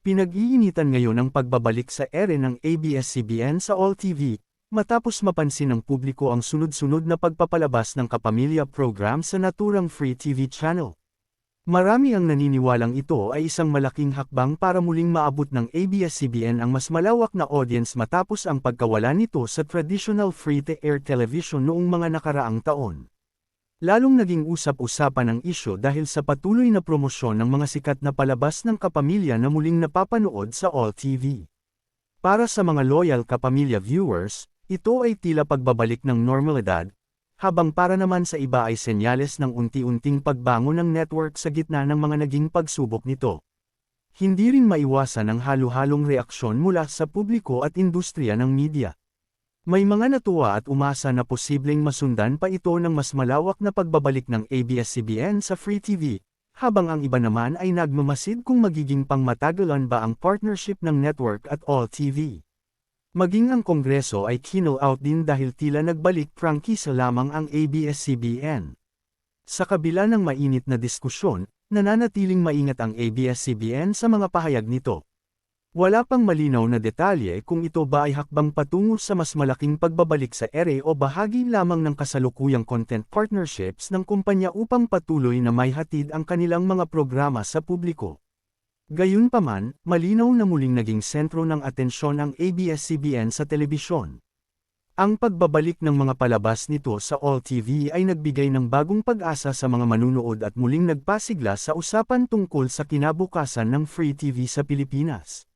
Pinag-iinitan ngayon ang pagbabalik sa ere ng ABS-CBN sa All TV, matapos mapansin ng publiko ang sunod-sunod na pagpapalabas ng kapamilya program sa naturang free TV channel. Marami ang naniniwalang ito ay isang malaking hakbang para muling maabot ng ABS-CBN ang mas malawak na audience matapos ang pagkawala nito sa traditional free-to-air television noong mga nakaraang taon. Lalong naging usap-usapan ang isyu dahil sa patuloy na promosyon ng mga sikat na palabas ng kapamilya na muling napapanood sa All TV. Para sa mga loyal kapamilya viewers, ito ay tila pagbabalik ng normalidad, habang para naman sa iba ay senyales ng unti-unting pagbangon ng network sa gitna ng mga naging pagsubok nito. Hindi rin maiwasan ang halo-halong reaksyon mula sa publiko at industriya ng media. May mga natuwa at umasa na posibleng masundan pa ito ng mas malawak na pagbabalik ng ABS-CBN sa Free TV, habang ang iba naman ay nagmamasid kung magiging pangmatagalan ba ang partnership ng network at All TV. Maging ang Kongreso ay kino out din dahil tila nagbalik prangkisa lamang ang ABS-CBN. Sa kabila ng mainit na diskusyon, nananatiling maingat ang ABS-CBN sa mga pahayag nito. Wala pang malinaw na detalye kung ito ba ay hakbang patungo sa mas malaking pagbabalik sa ere o bahagi lamang ng kasalukuyang content partnerships ng kumpanya upang patuloy na maihatid ang kanilang mga programa sa publiko. Gayunpaman, malinaw na muling naging sentro ng atensyon ang ABS-CBN sa telebisyon. Ang pagbabalik ng mga palabas nito sa All TV ay nagbigay ng bagong pag-asa sa mga manunood at muling nagpasigla sa usapan tungkol sa kinabukasan ng Free TV sa Pilipinas.